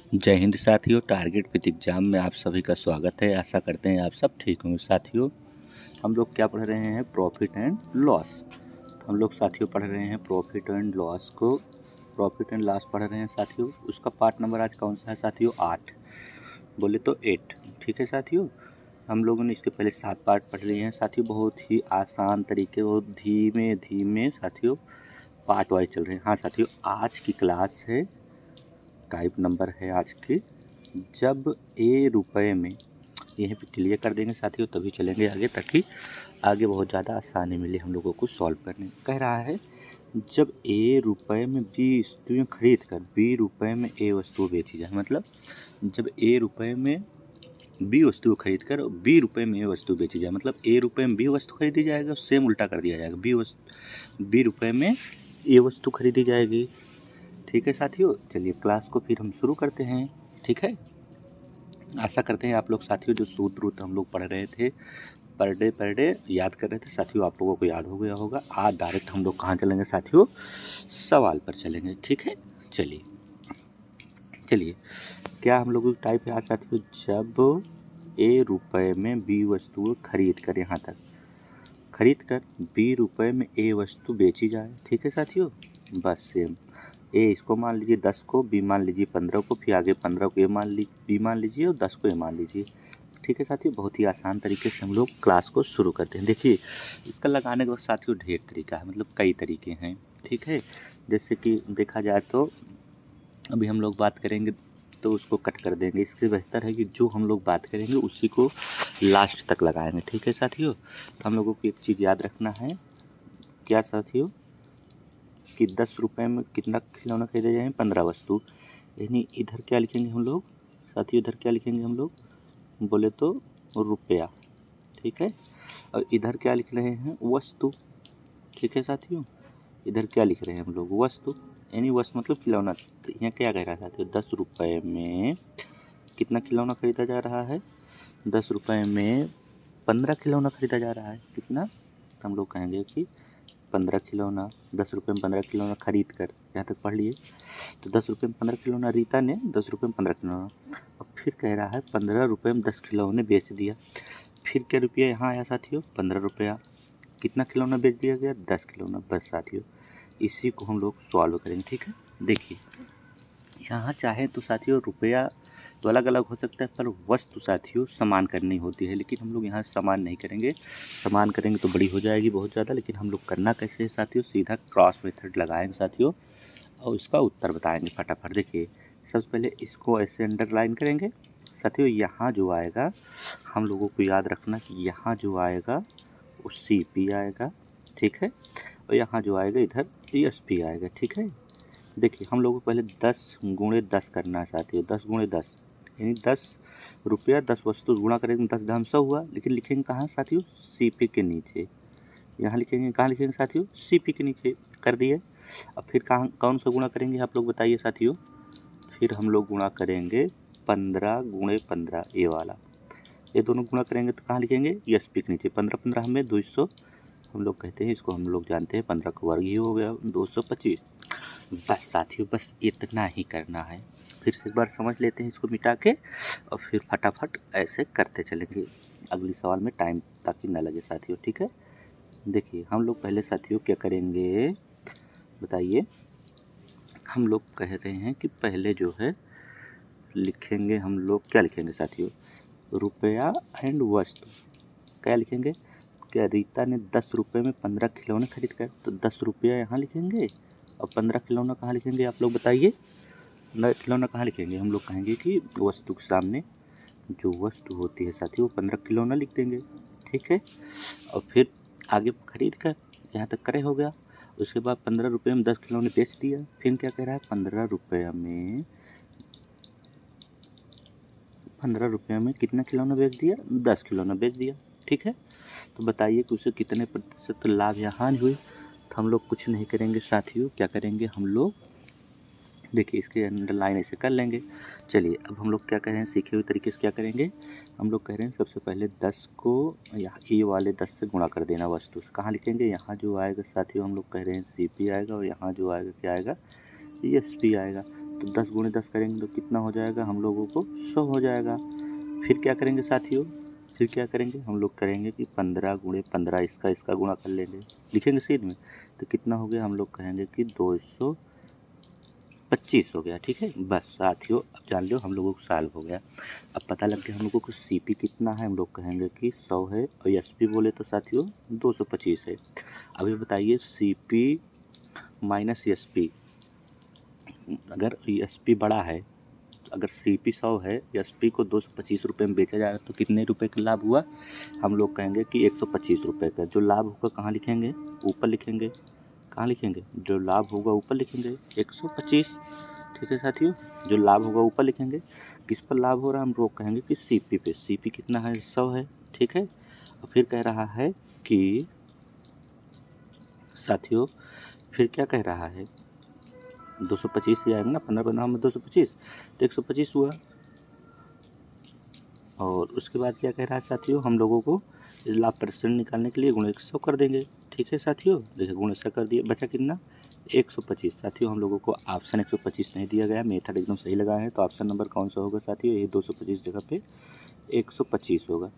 जय हिंद साथियों। Target with exam में आप सभी का स्वागत है। आशा करते हैं आप सब ठीक होंगे। साथियों, हम लोग क्या पढ़ रहे हैं? Profit and loss. तो हम लोग साथियों पढ़ रहे हैं प्रॉफिट एंड लॉस को। प्रॉफिट एंड लॉस पढ़ रहे हैं साथियों। उसका पार्ट नंबर आज कौन सा है साथियों? 8, बोले तो 8। ठीक है साथियों, हम लोगों ने इसके पहले 7 पार्ट पढ़ लिए हैं साथियों। बहुत ही आसान तरीके, बहुत धीमे धीमे साथियों पार्ट वाइज चल रहे हैं। हाँ साथियों, आज की क्लास है, टाइप नंबर है आज की, जब ए रुपए में, यहीं पे क्लियर कर देंगे साथियों, तभी चलेंगे आगे, ताकि आगे बहुत ज़्यादा आसानी मिले हम लोगों को सॉल्व करने। कह रहा है जब ए रुपए में बी वस्तुएं खरीद कर बी रुपए में ए वस्तु बेची जाए, मतलब जब ए रुपए में बी वस्तु खरीद कर बी रुपए में ए वस्तु बेची जाए, मतलब ए रुपए में बी वस्तु खरीदी जाएगी और सेम उल्टा कर दिया जाएगा, बी रुपए में ए वस्तु खरीदी जाएगी। ठीक है साथियों, चलिए क्लास को फिर हम शुरू करते हैं। ठीक है, आशा करते हैं आप लोग साथियों जो सूत्र हम लोग पढ़ रहे थे पर डे याद कर रहे थे साथियों, आप लोगों को याद हो गया होगा। आज डायरेक्ट हम लोग कहाँ चलेंगे साथियों? सवाल पर चलेंगे। ठीक है, चलिए क्या हम लोगों की टाइप है आज साथियों? जब ए रुपए में बी वस्तु खरीद कर, यहाँ तक खरीद कर बी रुपए में ए वस्तु बेची जाए। ठीक है साथियों, बस सेम ए इसको मान लीजिए 10 को, बी मान लीजिए 15 को, फिर आगे 15 को बी मान लीजिए और 10 को ए मान लीजिए। ठीक है साथियों, बहुत ही आसान तरीके से हम लोग क्लास को शुरू करते हैं। देखिए इसका लगाने का साथियों ढेर तरीका है, मतलब कई तरीके हैं। ठीक है, जैसे कि देखा जाए तो अभी हम लोग बात करेंगे तो उसको कट कर देंगे। इससे बेहतर है कि जो हम लोग बात करेंगे उसी को लास्ट तक लगाएंगे। ठीक है साथियों, तो हम लोगों को एक चीज़ याद रखना है, क्या साथियों, कि 10 रुपये में कितना खिलौना खरीदे जाए? 15 वस्तु। यानी इधर क्या लिखेंगे हम लोग साथियों? इधर क्या लिखेंगे हम लोग? बोले तो रुपया। ठीक है, और इधर क्या लिख रहे हैं? वस्तु। ठीक है साथियों, इधर क्या लिख रहे हैं हम लोग? वस्तु। यानी वस्तु मतलब खिलौना। तो यहाँ क्या कह रहा है साथियों? 10 रुपये में कितना खिलौना खरीदा जा रहा है? 10 रुपये में 15 खिलौना खरीदा जा रहा है। कितना? तो हम लोग कहेंगे कि 15 खिलौना, 10 रुपये में 15 खिलौना खरीद कर, यहाँ तक पढ़ लिए। तो 10 रुपये में 15 खिलौना, रीता ने 10 रुपये में 15 खिलौना। अब फिर कह रहा है 15 रुपये में 10 खिलौने बेच दिया। फिर क्या रुपया यहाँ आया साथियों? 15 रुपया। कितना खिलौना बेच दिया गया? 10 खिलौना। बस साथियों, इसी को हम लोग सॉल्व करेंगे। ठीक है, देखिए यहाँ चाहे तो साथियों रुपया तो अलग अलग हो सकता है, पर वस्तु साथियों समान करनी होती है। लेकिन हम लोग यहाँ समान नहीं करेंगे, समान करेंगे तो बड़ी हो जाएगी बहुत ज़्यादा। लेकिन हम लोग करना कैसे है साथियों? सीधा क्रॉस मेथड लगाएंगे साथियों और इसका उत्तर बताएंगे फटाफट। देखिए सबसे पहले इसको ऐसे अंडरलाइन करेंगे साथियों। यहाँ जो आएगा हम लोगों को याद रखना कि यहाँ जो आएगा वो CP आएगा। ठीक है, और यहाँ जो आएगा इधर SP आएगा। ठीक है, देखिए हम लोगों को पहले 10 गुणे 10 करना है साथियों। 10 गुणे 10 यानी 10 रुपया 10 वस्तु गुणा करेंगे 10 धाम 100 हुआ। लेकिन लिखेंगे कहाँ साथियों? CP के नीचे। यहाँ लिखेंगे, कहाँ लिखेंगे साथियों? CP के नीचे कर दिए। अब फिर कहाँ कौन सा गुणा करेंगे आप लोग बताइए साथियों? फिर हम लोग गुणा करेंगे 15 गुणे 15, ये वाला। ये दोनों गुणा करेंगे तो कहाँ लिखेंगे? SP के नीचे। 15 15 हमें 200 हम लोग कहते हैं इसको, हम लोग जानते हैं 15 का वर्ग ही हो गया 225। बस साथियों, बस इतना ही करना है। फिर से एक बार समझ लेते हैं इसको मिटा के, और फिर फटाफट ऐसे करते चलेंगे अगली सवाल में, टाइम ताकि ना लगे साथियों। ठीक है, देखिए हम लोग पहले साथियों क्या करेंगे बताइए? हम लोग कह रहे हैं कि पहले जो है लिखेंगे, हम लोग क्या लिखेंगे साथियों? रुपया एंड वस्तु। क्या लिखेंगे? क्या रीता ने 10 रुपये में 15 खिलौने खरीद कर, तो 10 रुपया यहाँ लिखेंगे और 15 खिलौना कहाँ लिखेंगे आप लोग बताइए? खिलौना कहाँ लिखेंगे? हम लोग कहेंगे कि वस्तु के सामने जो वस्तु होती है साथियों वो 15 खिलौना लिख देंगे। ठीक है, और फिर आगे खरीद कर यहाँ तक करे हो गया। उसके बाद 15 रुपये में 10 खिलौने बेच दिया। फिर क्या कह रहा है? 15 रुपये में कितना खिलौना बेच दिया? 10 खिलौना बेच दिया। ठीक है, तो बताइए कि उसे कितने प्रतिशत लाभ या हानि हुई? तो हम लोग कुछ नहीं करेंगे साथियों, क्या करेंगे हम लोग? देखिए इसके अंडरलाइन ऐसे कर लेंगे। चलिए अब हम लोग क्या कह रहे हैं सीखे हुए तरीके से? क्या करेंगे हम लोग? कह रहे हैं सबसे पहले 10 को यहाँ ये वाले 10 से गुणा कर देना वस्तु से। कहाँ लिखेंगे? यहाँ जो आएगा साथियों हम लोग कह रहे हैं CP आएगा, और यहाँ जो आएगा क्या आएगा? SP आएगा। तो 10 गुणे 10 करेंगे तो कितना हो जाएगा हम लोगों को 100 हो जाएगा। फिर क्या करेंगे साथियों, फिर क्या करेंगे हम लोग करेंगे कि 15 गुणे 15 इसका गुणा कर लेंगे, लिखेंगे सीध में, तो कितना हो गया हम लोग कहेंगे कि 225 हो गया। ठीक है, बस साथियों अब जान लो हम लोगों को सॉल्व हो गया। अब पता लग गया हम लोगों को सीपी कितना है, हम लोग कहेंगे कि 100 है और एसपी बोले तो साथियों 225 है। अभी बताइए सीपी माइनस एसपी, अगर एसपी बड़ा है, अगर सीपी 100 है, एसपी को 225 रुपये में बेचा जाएगा तो कितने रुपए का लाभ हुआ, हम लोग कहेंगे कि 125 रुपये का। जो लाभ होगा कहाँ लिखेंगे, ऊपर लिखेंगे। कहाँ लिखेंगे, जो लाभ होगा ऊपर लिखेंगे 125। ठीक है साथियों, जो लाभ होगा ऊपर लिखेंगे। किस पर लाभ हो रहा है, हम लोग कहेंगे कि सीपी पे। सीपी कितना है, 100 है। ठीक है, और फिर कह रहा है कि साथियों, फिर क्या कह रहा है, 225 ही आएगा ना, 15 बनाम में 225 तो 125 हुआ। और उसके बाद क्या कह रहा है साथियों, हम लोगों को लाभ परसेंट निकालने के लिए गुणे 100 कर देंगे। ठीक है साथियों, देखिए गुणे 100 कर दिए, बचा कितना 125। साथियों हम लोगों को ऑप्शन 125 नहीं दिया गया, मेथड एकदम सही लगाए हैं, तो ऑप्शन नंबर कौन सा होगा साथियों, ये 225 जगह पे 125 होगा।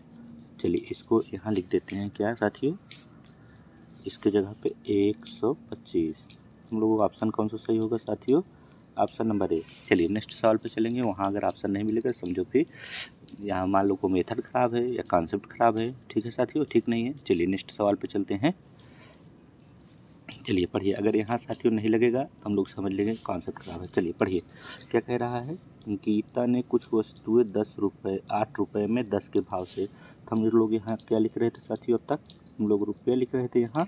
चलिए इसको यहाँ लिख देते हैं क्या साथियों, इसके जगह पे 125। हम लोगों का ऑप्शन कौन सा सही होगा साथियों, ऑप्शन नंबर ए। चलिए नेक्स्ट सवाल पे चलेंगे, वहाँ अगर ऑप्शन नहीं मिलेगा समझो फिर यहाँ मान लो को मेथड ख़राब है या कॉन्सेप्ट ख़राब है। ठीक है साथियों, ठीक नहीं है। चलिए नेक्स्ट सवाल पे चलते हैं, चलिए पढ़िए। अगर यहाँ साथियों नहीं लगेगा तो हम लोग समझ लेंगे कॉन्सेप्ट ख़राब है। चलिए पढ़िए क्या कह रहा है, गीता ने कुछ वस्तुएं 10 रुपये 8 रुपये में 10 के भाव से। तो हम लोग यहाँ क्या लिख रहे थे साथियों, अब तक हम लोग रुपये लिख रहे थे यहाँ,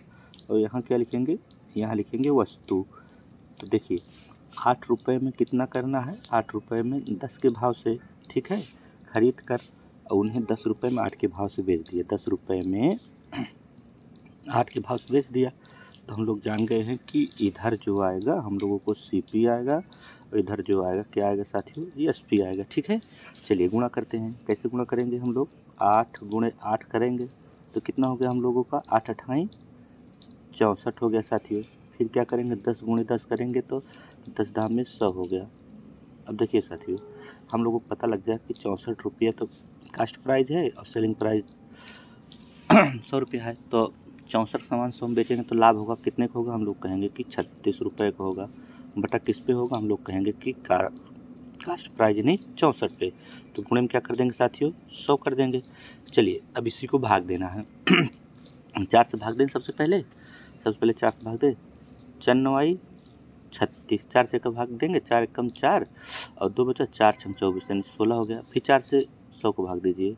और यहाँ क्या लिखेंगे, यहाँ लिखेंगे वस्तु। तो देखिए 8 रुपये में कितना करना है, 8 रुपये में 10 के भाव से। ठीक है, खरीद कर और उन्हें 10 रुपये में 8 के भाव से बेच दिया, 10 रुपये में 8 के भाव से बेच दिया। तो हम लोग जान गए हैं कि इधर जो आएगा हम लोगों को सीपी आएगा, और इधर जो आएगा क्या आएगा साथियों, एसपी आएगा। ठीक है, चलिए गुणा करते हैं। कैसे गुणा करेंगे हम लोग, 8 गुणे 8 करेंगे तो कितना हो गया हम लोगों का, 8 अठाई 64 हो गया साथियों। फिर क्या करेंगे, 10 गुणे 10 करेंगे तो 10 दाम में 100 हो गया। अब देखिए साथियों, हम लोगों को पता लग जाए कि 64 रुपये तो कास्ट प्राइस है और सेलिंग प्राइस 100 रुपया है, तो 64 सामान 100 में बेचेंगे तो लाभ होगा कितने का होगा, हम लोग कहेंगे कि 36 रुपये का होगा। बटा किस पे होगा, हम लोग कहेंगे कि कास्ट प्राइस नहीं 64 पे। तो गुणे में क्या कर देंगे साथियों, 100 कर देंगे। चलिए अब इसी को भाग देना है 4 से भाग दें सबसे पहले 4 से भाग दें, 4 9 36, 4 से का भाग देंगे, 4 एकम 4 और 2 बचा, 4 छम 24 यानी 16 हो गया। फिर 4 से 100 को भाग दीजिए,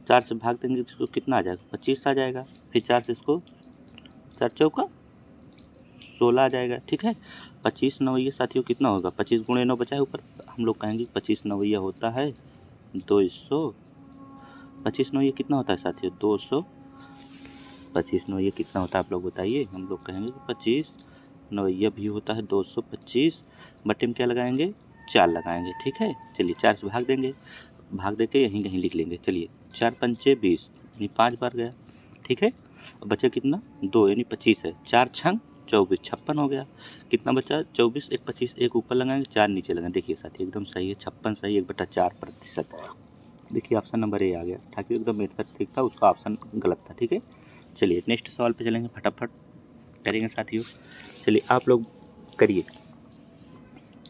4 से भाग देंगे इसको कितना आ जाएगा, 25 आ जाएगा। फिर 4 से इसको 4 चौका 16 आ जाएगा। ठीक है, 25 नवैया साथियों कितना होगा, 25 गुणे 9 बचा है ऊपर, हम लोग कहेंगे 25 नवैया होता है 200। 25 नवैया कितना होता है साथियों, 200। 25 नवैया कितना होता है आप लोग बताइए, हम लोग कहेंगे कि 25 नवैया भी होता है 225। बटे में क्या लगाएंगे, 4 लगाएंगे। ठीक है, चलिए 4 से भाग देंगे, भाग दे के यहीं कहीं लिख लेंगे। चलिए 4 पंचे 20 यानी 5 बार गया। ठीक है, अब बचा कितना, 2 यानी 25 है, 4 छंग 24 56 हो गया। कितना बचा, 24 एक 25, एक ऊपर लगाएंगे 4 नीचे लगाएंगे। देखिए साथी एकदम सही है, 56 सही, 1/4%। देखिए ऑप्शन नंबर ए आ गया, ताकि एकदम मेथड ठीक था, उसका ऑप्शन गलत था। ठीक है, चलिए नेक्स्ट सवाल पे चलेंगे, फटाफट करेंगे साथियों। चलिए आप लोग करिए,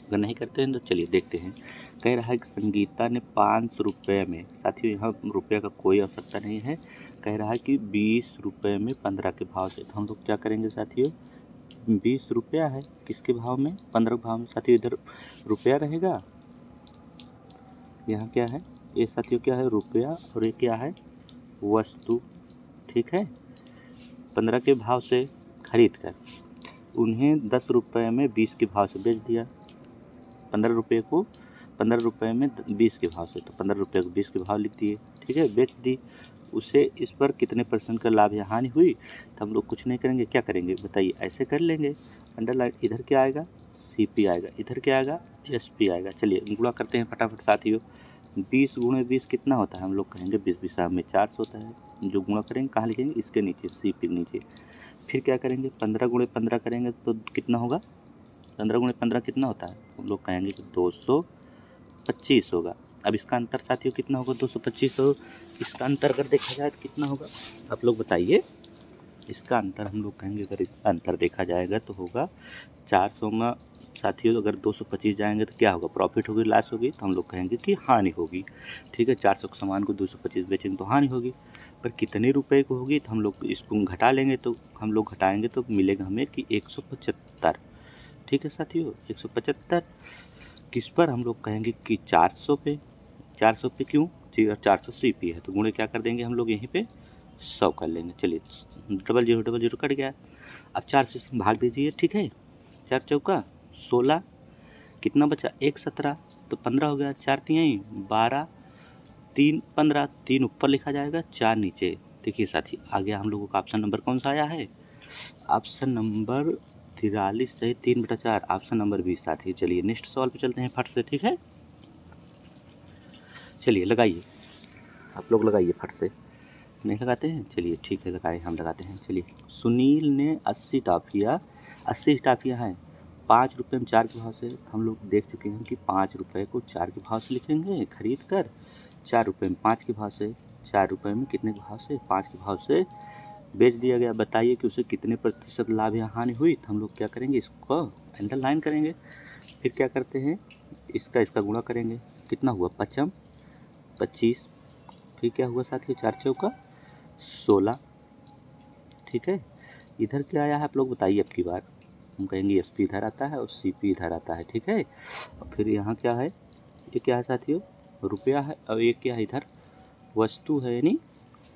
अगर नहीं करते हैं तो चलिए देखते हैं। कह रहा है कि संगीता ने 500 रुपये में, साथियों यहाँ रुपये का कोई आवश्यकता नहीं है, कह रहा है कि 20 रुपये में 15 के भाव से। तो हम लोग क्या करेंगे साथियों, 20 रुपया है किसके भाव में, 15 के भाव में। साथियों इधर रुपया रहेगा, यहाँ क्या है, ये साथियों क्या है रुपया, और ये क्या है वस्तु। ठीक है, 15 के भाव से खरीद कर उन्हें 10 रुपये में 20 के भाव से बेच दिया। 15 रुपये को 15 रुपये में 20 के भाव से, तो 15 रुपये को 20 के भाव लिख दिए। ठीक है, बेच दी उसे, इस पर कितने % का लाभ या हानि हुई। तो हम लोग कुछ नहीं करेंगे, क्या करेंगे बताइए, ऐसे कर लेंगे अंडरलाइन। इधर क्या आएगा, सीपी आएगा, इधर क्या आएगा, एसपी आएगा। चलिए गुणा करते हैं फटाफट साथियों। 20 गुणे 20 कितना होता है, हम लोग कहेंगे 20 20 में 400 होता है। जो गुणा करेंगे कहाँ लिखेंगे, इसके नीचे, सीपी नीचे। फिर क्या करेंगे, 15 गुणे 15 करेंगे तो कितना होगा, 15 गुणे 15 कितना होता है? हम लोग कहेंगे कि 225 होगा। अब इसका अंतर साथियों कितना होगा? 225। तो इसका अंतर अगर देखा जाए तो कितना होगा? आप लोग बताइए। इसका अंतर हम लोग कहेंगे, अगर इसका अंतर देखा जाएगा तो होगा 400 में साथियों अगर 225 जाएंगे तो क्या होगा? प्रॉफिट होगी, लॉस होगी? तो हम लोग कहेंगे कि हानि होगी। ठीक है, 400 के सामान को 225 बेचेंगे तो हानि होगी। पर कितने रुपए को होगी? तो हम लोग इसको घटा लेंगे, तो हम लोग घटाएंगे तो मिलेगा हमें कि 175। ठीक है साथियों, 175 किस पर? हम लोग कहेंगे कि 400 पे। 400 पे क्यों? 400 सीपी है तो गुणे क्या कर देंगे हम लोग यहीं पे? 100 कर लेंगे। चलिए, डबल जीरो कट गया। अब 4 से भाग दीजिए। ठीक है, 4 चौका 16, कितना बचा? 1 17, तो 15 हो गया। 4 तिहाई 12, 3 15, 3 ऊपर लिखा जाएगा, 4 नीचे। देखिए साथी, आ गया हम लोगों का ऑप्शन नंबर कौन सा आया है? ऑप्शन नंबर 43 से 3/4, ऑप्शन नंबर 20 साथी। चलिए नेक्स्ट सवाल पे चलते हैं फट से। ठीक है, चलिए लगाइए, आप लोग लगाइए फट से। नहीं लगाते हैं? चलिए ठीक है, लगाए, हम लगाते हैं। चलिए, सुनील ने 80 टाफियाँ हैं 5 रुपये में 4 के भाव से। हम लोग देख चुके हैं कि 5 रुपये को 4 के भाव से लिखेंगे खरीद कर, 4 रुपये में 5 के भाव से, 4 रुपये में कितने के भाव से? 5 के भाव से बेच दिया गया। बताइए कि उसे कितने प्रतिशत लाभ या हानि हुई? तो हम लोग क्या करेंगे? इसको अंडरलाइन करेंगे। फिर क्या करते हैं? इसका गुणा करेंगे। कितना हुआ? 5 25। फिर क्या हुआ साथियों? 4 चौका 16। ठीक है, इधर क्या आया है आप लोग बताइए। अब की बार हम कहेंगे एस पी इधर आता है और सी पी इधर आता है। ठीक है, और फिर यहाँ क्या है? ये क्या है साथियों? रुपया है। और ये क्या है? इधर वस्तु है, यानी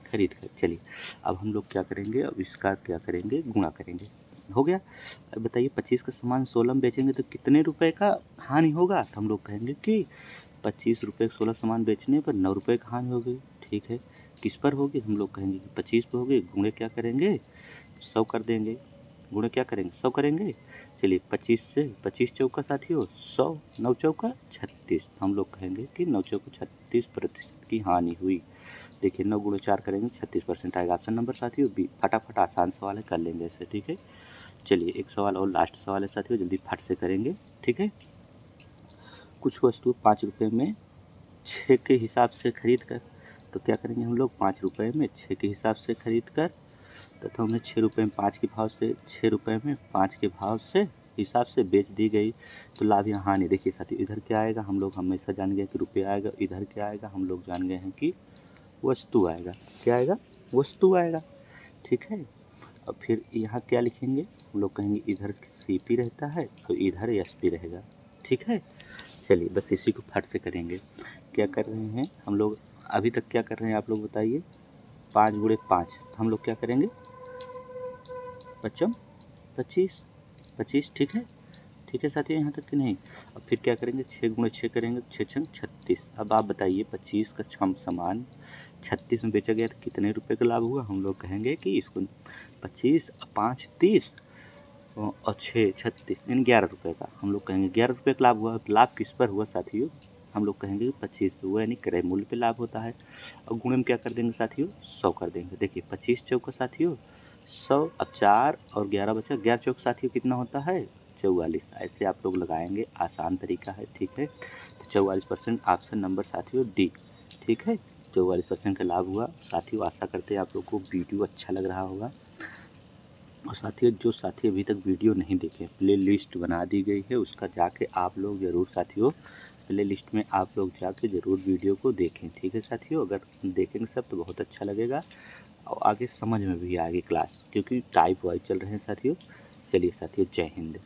खरीद कर। चलिए, अब हम लोग क्या करेंगे? अब इसका क्या करेंगे? गुणा करेंगे। हो गया। अब बताइए, 25 का सामान 16 में बेचेंगे तो कितने रुपए का हानि होगा? तो हम लोग कहेंगे कि 25 रुपये 16 सामान बेचने पर 9 रुपये का हानि होगी। ठीक है, किस पर होगी? हम लोग कहेंगे कि 25 पर होगी। गुणे क्या करेंगे? 100 कर देंगे। गुणे क्या करेंगे? 100 करेंगे। चलिए, 25 से 25 चौका साथियों 100, 9 चौका 36। हम लोग कहेंगे कि 9 चौका 36% की हानि हुई। देखिए, 9 गुणे 4 करेंगे 36% आएगा। ऑप्शन नंबर साथियों बी। फटाफट आसान सवाल है, कर लेंगे ऐसे। ठीक है, चलिए एक सवाल और लास्ट सवाल है साथियों, जल्दी फट से करेंगे। ठीक है, कुछ वस्तु 5 रुपये में 6 के हिसाब से खरीद कर, तो क्या करेंगे हम लोग? 5 रुपये में 6 के हिसाब से खरीद कर तथा उन्हें 6 रुपये में 5 के भाव से, 6 रुपये में 5 के भाव से हिसाब से बेच दी गई, तो लाभ या हानि। देखिए साथियों, इधर क्या आएगा? हम लोग हमेशा जान गए कि रुपया आएगा। इधर क्या आएगा? हम लोग जान गए हैं कि वस्तु आएगा। क्या आएगा? वस्तु आएगा। ठीक है, और फिर यहाँ क्या लिखेंगे? हम लोग कहेंगे इधर सी पी रहता है तो इधर एस पी रहेगा। ठीक है, चलिए बस इसी को फट से करेंगे। क्या कर रहे हैं हम लोग अभी तक? क्या कर रहे हैं आप लोग बताइए? 5 गुणे 5, तो हम लोग क्या करेंगे? 5 25 25। ठीक है, ठीक है साथियों, यहाँ तक कि नहीं? अब फिर क्या करेंगे? 6 गुणे 6 करेंगे, 6 छंग 36। अब आप बताइए, 25 का सामान 36 में बेचा गया तो कितने रुपए का लाभ हुआ? हम लोग कहेंगे कि इसको 25 5 30 और 6 36, यानी 11 रुपये का। हम लोग कहेंगे 11 रुपये का लाभ हुआ। लाभ किस पर हुआ साथियों? हम लोग कहेंगे 25 पे हुआ, यानी क्रय मूल्य पे लाभ होता है। और गुणे में क्या कर देंगे साथियों? 100 कर देंगे। देखिए, 25 चौका साथियों 100, अब 4 और 11 बचा, 11 चौक साथियों कितना होता है? 44। ऐसे आप लोग लगाएंगे, आसान तरीका है। ठीक है, तो 44% ऑप्शन नंबर साथियों डी। ठीक है, 44% का लाभ हुआ साथियों। आशा करते हैं आप लोग को वीडियो अच्छा लग रहा होगा। और साथियों, जो साथी अभी तक वीडियो नहीं देखे, प्ले लिस्ट बना दी गई है, उसका जाके आप लोग ज़रूर साथियों, प्ले लिस्ट में आप लोग जाके ज़रूर वीडियो को देखें। ठीक है साथियों, अगर देखेंगे सब तो बहुत अच्छा लगेगा और आगे समझ में भी आएगी क्लास, क्योंकि टाइप वाइज चल रहे हैं साथियों। चलिए साथियों, जय हिंद।